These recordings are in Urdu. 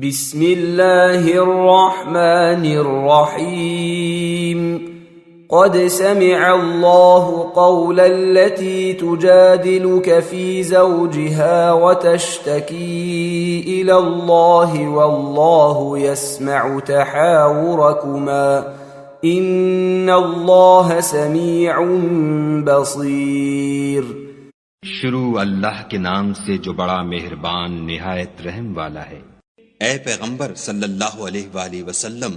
بسم اللہ الرحمن الرحیم قد سمع اللہ قول التي تجادلك في زوجها وتشتكي إلى الله والله يسمع تحاوركما إن الله سميع بصير۔ شروع اللہ کے نام سے جو بڑا مہربان نہایت رحم والا ہے۔ اے پیغمبر صلی اللہ علیہ وآلہ وسلم،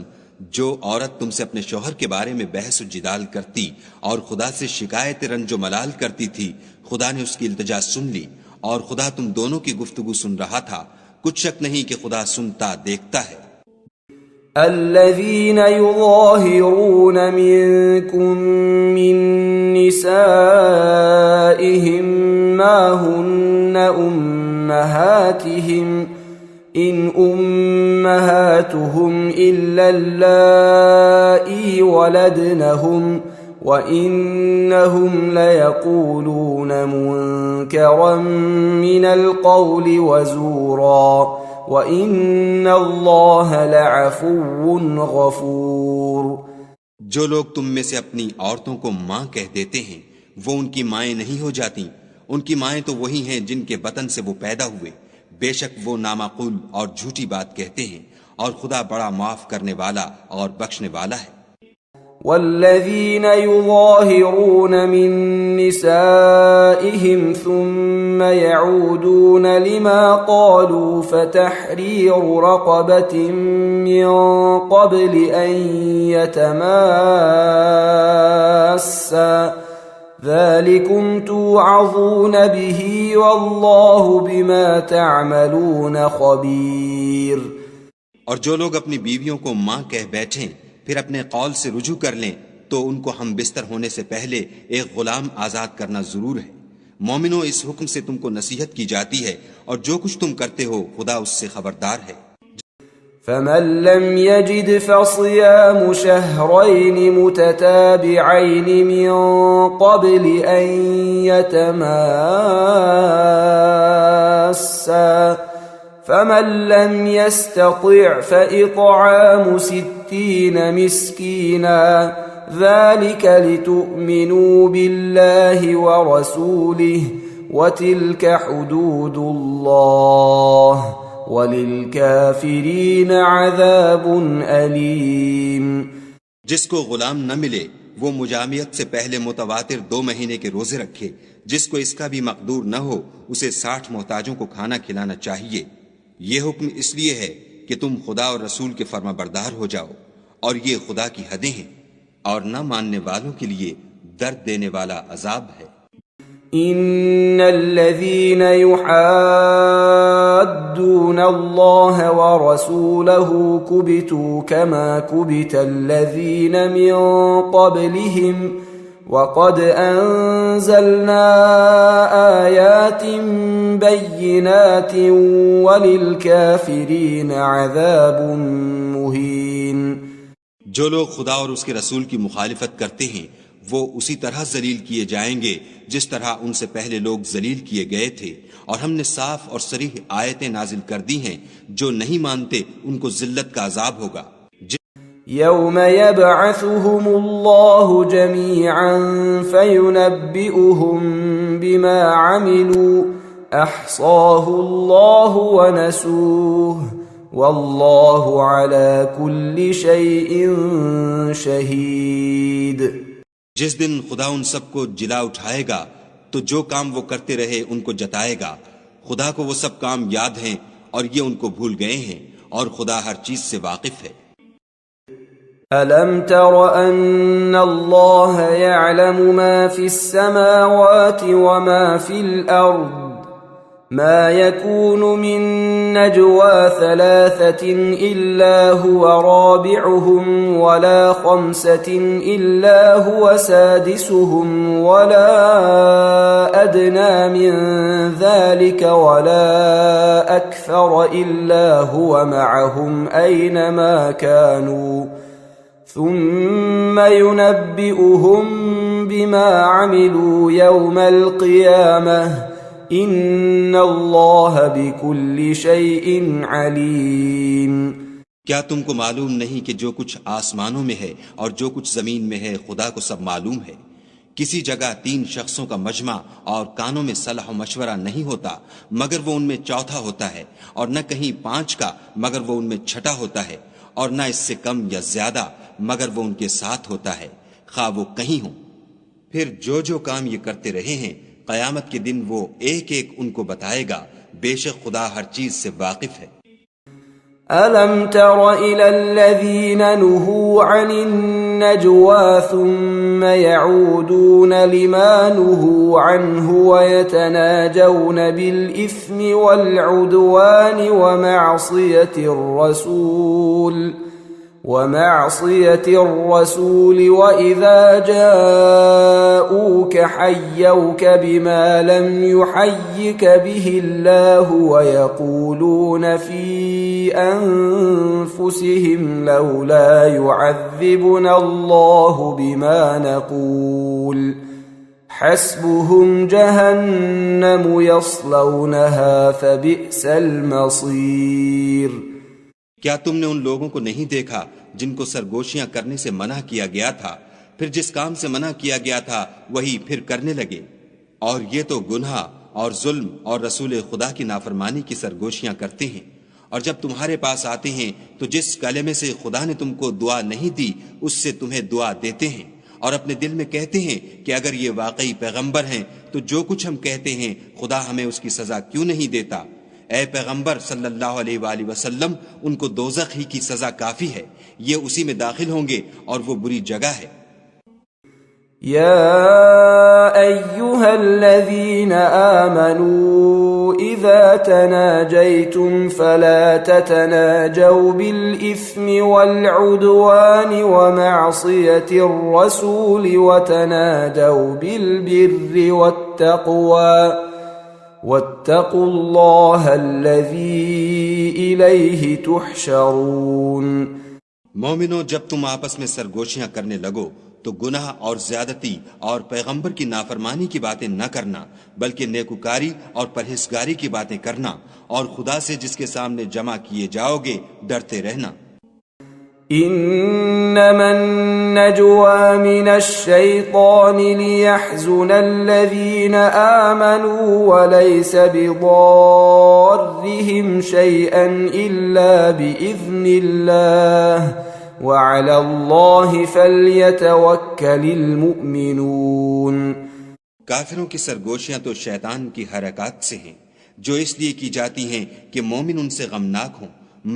جو عورت تم سے اپنے شوہر کے بارے میں بحث و جدال کرتی اور خدا سے شکایت رنج و ملال کرتی تھی، خدا نے اس کی التجا سن لی اور خدا تم دونوں کی گفتگو سن رہا تھا۔ کچھ شک نہیں کہ خدا سنتا دیکھتا ہے۔ الذين يظاهرون منكم من نسائهم ما هن أمهاتهم إن أمهاتهم إلا اللائي ولدنهم وإنهم ليقولون منكرا من القول وزورا وَإِنَّ اللَّهَ لَعَفُوٌّ غَفُورٌ۔ جو لوگ تم میں سے اپنی عورتوں کو ماں کہہ دیتے ہیں وہ ان کی مائیں نہیں ہو جاتی، ان کی مائیں تو وہی ہیں جن کے بطن سے وہ پیدا ہوئے، بے شک وہ نامعقول اور جھوٹی بات کہتے ہیں، اور خدا بڑا معاف کرنے والا اور بخشنے والا ہے۔ والذين يظاهرون من نسائهم ثم يعودون لما قالوا فتحرير رقبة من قبل أن يتماسا ذلكم توعظون به والله بما تعملون خبير۔ اور جو لوگ اپنی بیویوں کو ماں کہہ بیٹھیں پھر اپنے قول سے رجوع کر لیں تو ان کو ہم بستر ہونے سے پہلے ایک غلام آزاد کرنا ضرور ہے۔ مومنوں، اس حکم سے تم کو نصیحت کی جاتی ہے اور جو کچھ تم کرتے ہو خدا اس سے خبردار ہے۔ فمن لم يجد فصيام شهرين متتابعين من قبل أن يتماسا فمن لم يستطع فإطعام 60 مسكينا ذلك لتؤمنوا بالله ورسوله وتلك حدود الله وللكافرين عذاب أليم۔ جس کو غلام نہ ملے وہ مجامعت سے پہلے متواتر 2 مہینے کے روزے رکھے، جس کو اس کا بھی مقدور نہ ہو اسے 60 محتاجوں کو کھانا کھلانا چاہیے۔ یہ حکم اس لیے ہے کہ تم خدا اور رسول کے فرما بردار ہو جاؤ، اور یہ خدا کی حدیں ہیں، اور نہ ماننے والوں کے لیے درد دینے والا عذاب ہے۔ ان الذين يحادون الله ورسوله كبتوا كما كبت الذين من قبلهم وقد انزلنا آيات بينات وللكافرين عذاب مهين۔ جو لوگ خدا اور اس کے رسول کی مخالفت کرتے ہیں وہ اسی طرح ذلیل کیے جائیں گے جس طرح ان سے پہلے لوگ ذلیل کیے گئے تھے، اور ہم نے صاف اور صریح آیتیں نازل کر دی ہیں، جو نہیں مانتے ان کو ذلت کا عذاب ہوگا۔ یوم یبعثهم اللہ جمیعا فینبئهم بما عملوا احصاہ اللہ ونسوہ واللہ علی کل شیء شہید۔ جس دن خدا ان سب کو جلا اٹھائے گا تو جو کام وہ کرتے رہے ان کو جتائے گا، خدا کو وہ سب کام یاد ہیں اور یہ ان کو بھول گئے ہیں، اور خدا ہر چیز سے واقف ہے۔ أَلَمْ تَرَ أَنَّ اللَّهَ يَعْلَمُ مَا فِي السَّمَاوَاتِ وَمَا فِي الْأَرْضِ مَا يَكُونُ مِن نَّجْوَى 3 إِلَّا هُوَ رَابِعُهُمْ وَلَا 5 إِلَّا هُوَ سَادِسُهُمْ وَلَا أَدْنَى مِن ذَلِكَ وَلَا أَكْثَرَ إِلَّا هُوَ مَعَهُمْ أَيْنَمَا كَانُوا ثم ينبئهم بما عملوا يوم القيامة ان اللہ بکل شیء علیم. کیا تم کو معلوم نہیں کہ جو کچھ آسمانوں میں ہے اور جو کچھ زمین میں ہے خدا کو سب معلوم ہے؟ کسی جگہ 3 شخصوں کا مجمع اور کانوں میں صلاح و مشورہ نہیں ہوتا مگر وہ ان میں چوتھا ہوتا ہے، اور نہ کہیں 5 کا مگر وہ ان میں چھٹا ہوتا ہے، اور نہ اس سے کم یا زیادہ مگر وہ ان کے ساتھ ہوتا ہے، خواہ وہ کہیں ہوں. پھر جو کام یہ کرتے رہے ہیں قیامت کے دن وہ ایک ایک ان کو بتائے گا، بے شک خدا ہر چیز سے واقف ہے. ألم تر إلى الذين نهوا عن النجوى ثم يعودون لما نهوا عنه ويتناجون بالإثم والعدوان ومعصية الرسول وإذا جاءوك حيوك بما لم يحيك به الله ويقولون في أنفسهم لولا يعذبنا الله بما نقول حسبهم جهنم يصلونها فبئس المصير. کیا تم نے ان لوگوں کو نہیں دیکھا جن کو سرگوشیاں کرنے سے منع کیا گیا تھا، پھر جس کام سے منع کیا گیا تھا وہی پھر کرنے لگے؟ اور یہ تو گناہ اور ظلم اور رسول خدا کی نافرمانی کی سرگوشیاں کرتے ہیں. اور جب تمہارے پاس آتے ہیں تو جس کلمے سے خدا نے تم کو دعا نہیں دی اس سے تمہیں دعا دیتے ہیں، اور اپنے دل میں کہتے ہیں کہ اگر یہ واقعی پیغمبر ہیں تو جو کچھ ہم کہتے ہیں خدا ہمیں اس کی سزا کیوں نہیں دیتا؟ اے پیغمبر صلی اللہ علیہ وآلہ وسلم، ان کو دوزخ ہی کی سزا کافی ہے، یہ اسی میں داخل ہوں گے اور وہ بری جگہ ہے. یا ایہا الذین آمنوا اذا تناجیتم فلا تتناجوا بالإثم والعدوان ومعصیة الرسول وتناجوا بالبر والتقوى واتقوا اللہ الذی الیہ تحشرون. مومنو، جب تم آپس میں سرگوشیاں کرنے لگو تو گناہ اور زیادتی اور پیغمبر کی نافرمانی کی باتیں نہ کرنا، بلکہ نیکوکاری اور پرہیزگاری کی باتیں کرنا، اور خدا سے جس کے سامنے جمع کیے جاؤ گے ڈرتے رہنا. انما النجوى من الشيطان ليحزن الذين آمنوا وليس بضارهم شيئا إلا بإذن الله وعلى الله فليتوكل المؤمنون. کافروں کی سرگوشیاں تو شیطان کی حرکات سے ہیں جو اس لیے کی جاتی ہیں کہ مومن ان سے غمناک ہوں،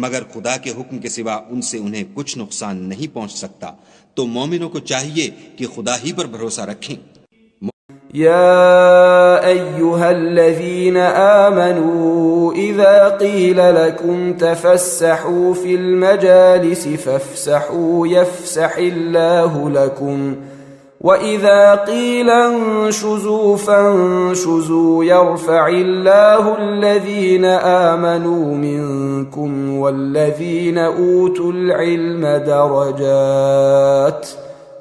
مگر خدا کے حکم کے سوا ان سے انہیں کچھ نقصان نہیں پہنچ سکتا. تو مومنوں کو چاہیے کہ خدا ہی پر بھروسہ رکھیں. یا ایہا الذین آمنوا اذا قیل لکم تفسحوا فی المجالس فافسحوا یفسح اللہ لکم وَإِذَا قِيلَ انشُزُوا فَانشُزُوا يَرْفَعِ اللَّهُ الَّذِينَ آمَنُوا مِنكُمْ وَالَّذِينَ أُوتُوا الْعِلْمَ دَرَجَاتٍ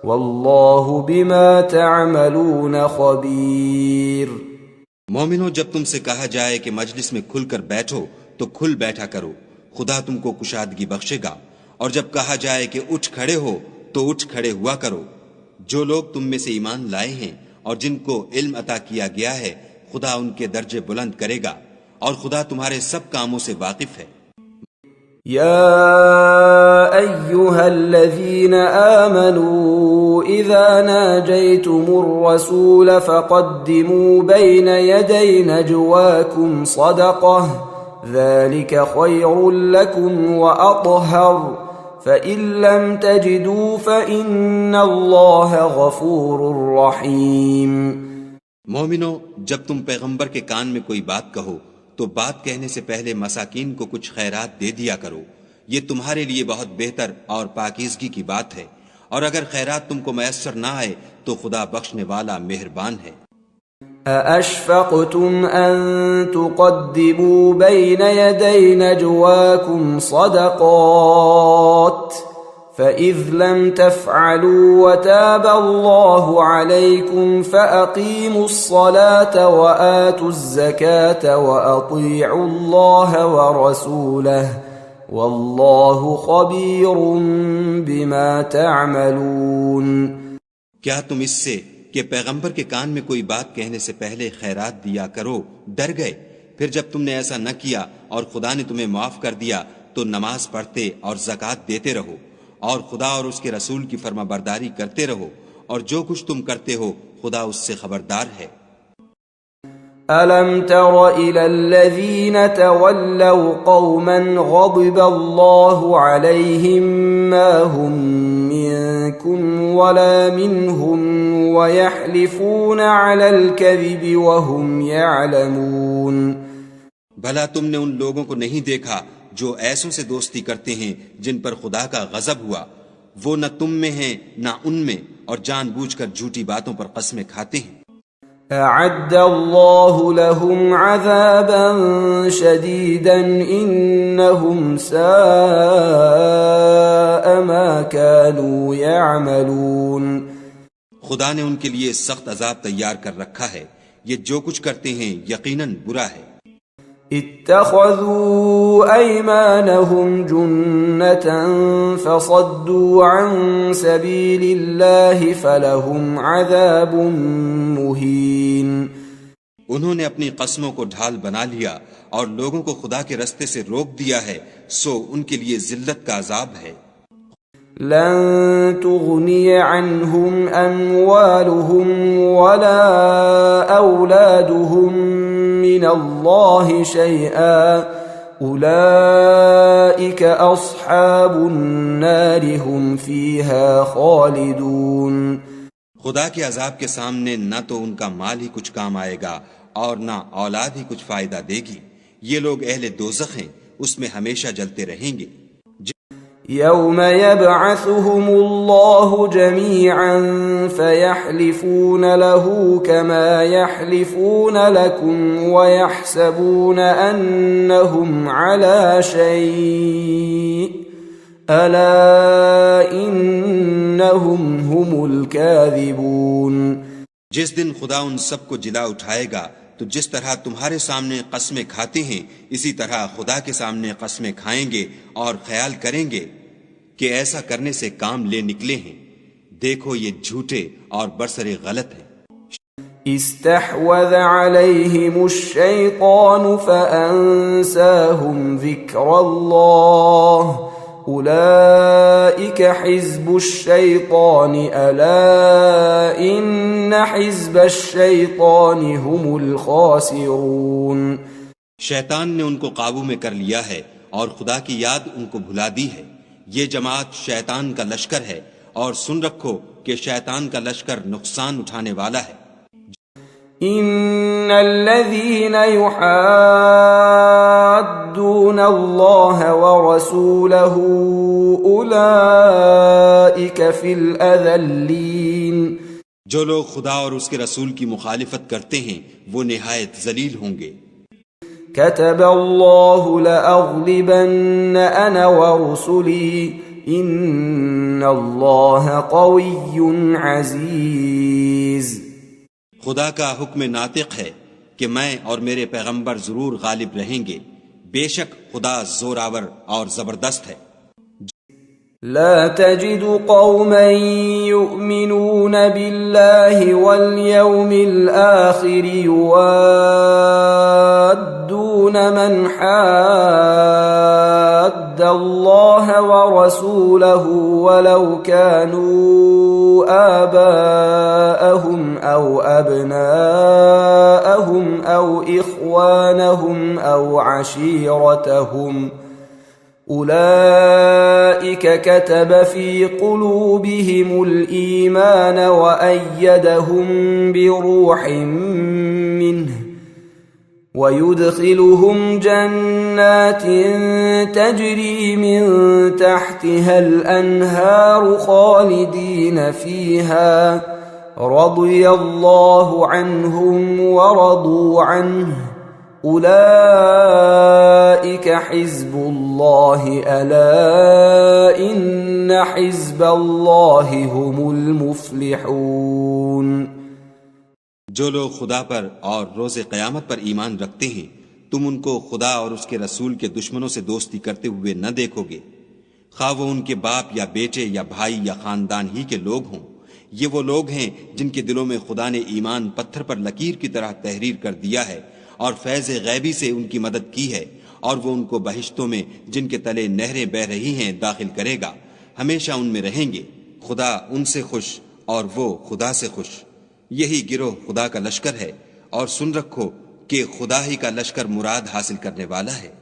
وَاللَّهُ بِمَا تَعْمَلُونَ خَبِيرٌ. مومنو، جب تم سے کہا جائے کہ مجلس میں کھل کر بیٹھو تو کھل بیٹھا کرو، خدا تم کو کشادگی بخشے گا. اور جب کہا جائے کہ اٹھ کھڑے ہو تو اٹھ کھڑے ہوا کرو. جو لوگ تم میں سے ایمان لائے ہیں اور جن کو علم عطا کیا گیا ہے خدا ان کے درجے بلند کرے گا، اور خدا تمہارے سب کاموں سے واقف ہے. یا ایہا الذین آمنوا اذا ناجیتم الرسول فقدموا بین یدی نجواکم صدقہ ذلک خیر لکم واطہر فَإِن لَّمْ تَجِدُوا فَإِنَّ اللَّهَ غَفُورٌ رَّحِيمٌ. مومنو، جب تم پیغمبر کے کان میں کوئی بات کہو تو بات کہنے سے پہلے مساکین کو کچھ خیرات دے دیا کرو، یہ تمہارے لیے بہت بہتر اور پاکیزگی کی بات ہے. اور اگر خیرات تم کو میسر نہ آئے تو خدا بخشنے والا مہربان ہے. أَأَشْفَقْتُمْ أَن تُقَدِّمُوا بَيْنَ يَدَيْ نَجْوَاكُمْ صَدَقَاتٍ فَإِذْ لَمْ تَفْعَلُوا وَتَابَ اللَّهُ عَلَيْكُمْ فَأَقِيمُوا الصَّلَاةَ وَآتُوا الزَّكَاةَ وَأَطِيعُوا اللَّهَ وَرَسُولَهُ وَاللَّهُ خَبِيرٌ بِمَا تَعْمَلُونَ۔ کیا تم اس سے کہ پیغمبر کے کان میں کوئی بات کہنے سے پہلے خیرات دیا کرو ڈر گئے؟ پھر جب تم نے ایسا نہ کیا اور خدا نے تمہیں معاف کر دیا تو نماز پڑھتے اور زکوٰۃ دیتے رہو اور خدا اور اس کے رسول کی فرما برداری کرتے رہو، اور جو کچھ تم کرتے ہو خدا اس سے خبردار ہے۔ أَلَمْ تَرَ إِلَى الَّذِينَ تَوَلَّوْا قَوْمًا غَضِبَ اللَّهُ عَلَيْهِمْ مَا هُمْ مِنكُمْ وَلَا مِنْهُمْ وَيَحْلِفُونَ عَلَى الْكَذِبِ وَهُمْ يَعْلَمُونَ۔ بھلا تم نے ان لوگوں کو نہیں دیکھا جو ایسوں سے دوستی کرتے ہیں جن پر خدا کا غضب ہوا، وہ نہ تم میں ہیں نہ ان میں، اور جان بوجھ کر جھوٹی باتوں پر قسمیں کھاتے ہیں۔ أعد الله لهم عذابا شديدا إنهم ساء ما كانوا يعملون۔ خدا نے ان کے لیے سخت عذاب تیار کر رکھا ہے، یہ جو کچھ کرتے ہیں یقیناً برا ہے۔ اتخذوا أيمانهم جنة فصدوا عن سبيل الله فلهم عذاب مهين۔ انہوں نے اپنی قسموں کو ڈھال بنا لیا اور لوگوں کو خدا کے رستے سے روک دیا ہے، سو ان کے لیے ذلت کا عذاب ہے۔ لن تغني عنهم أموالهم ولا أولادهم من الله شيئا أولئك أصحاب النار هم فيها خالدون۔ خدا کے عذاب کے سامنے نہ تو ان کا مال ہی کچھ کام آئے گا اور نہ اولاد ہی کچھ فائدہ دے گی، یہ لوگ اہل دوزخ ہیں، اس میں ہمیشہ جلتے رہیں گے۔ يوم يبعثهم الله جميعا فيحلفون له كما يحلفون لكم ويحسبون أنهم على شيء ألا إنهم هم الكاذبون۔ جس دن خدا ان سب کو جلا اٹھائے گا تو جس طرح تمہارے سامنے قسمیں کھاتے ہیں اسی طرح خدا کے سامنے قسمیں کھائیں گے اور خیال کریں گے کہ ایسا کرنے سے کام لے نکلے ہیں، دیکھو یہ جھوٹے اور برسرے غلط ہیں۔ استحوذ عليهم الشيطان فأنساهم ذكر الله أولئك حزب الشيطان ألا إن حزب الشيطان هم الخاسرون۔ شیطان نے ان کو قابو میں کر لیا ہے اور خدا کی یاد ان کو بھلا دی ہے، یہ جماعت شیطان کا لشکر ہے، اور سن رکھو کہ شیطان کا لشکر نقصان اٹھانے والا ہے۔ ان الذين يحادون الله ورسوله اولئك في الاذلين۔ جو لوگ خدا اور اس کے رسول کی مخالفت کرتے ہیں وہ نہایت ذلیل ہوں گے۔ كتب الله لأغلبن أنا ورسلي إن الله قوي عزيز۔ خدا کا حکم ناطق ہے کہ میں اور میرے پیغمبر ضرور غالب رہیں گے، بے شک خدا زوراور اور زبردست ہے۔ لا تجد قوما يؤمنون بالله واليوم الآخر يوادون من حاد الله ورسوله ولو كانوا آباءهم أو أبناءهم أو إخوانهم أو عشيرتهم أولئك كتب في قلوبهم الإيمان وأيدهم بروح منه ويدخلهم جنات تجري من تحتها الأنهار خالدين فيها رضي الله عنهم ورضوا عنه أولئك حزب الله ألا إن حزب الله هم المفلحون۔ جو لوگ خدا پر اور روز قیامت پر ایمان رکھتے ہیں تم ان کو خدا اور اس کے رسول کے دشمنوں سے دوستی کرتے ہوئے نہ دیکھو گے، خواہ وہ ان کے باپ یا بیٹے یا بھائی یا خاندان ہی کے لوگ ہوں۔ یہ وہ لوگ ہیں جن کے دلوں میں خدا نے ایمان پتھر پر لکیر کی طرح تحریر کر دیا ہے اور فیض غیبی سے ان کی مدد کی ہے، اور وہ ان کو بہشتوں میں جن کے تلے نہریں بہ رہی ہیں داخل کرے گا، ہمیشہ ان میں رہیں گے، خدا ان سے خوش اور وہ خدا سے خوش۔ یہی گروہ خدا کا لشکر ہے، اور سن رکھو کہ خدا ہی کا لشکر مراد حاصل کرنے والا ہے۔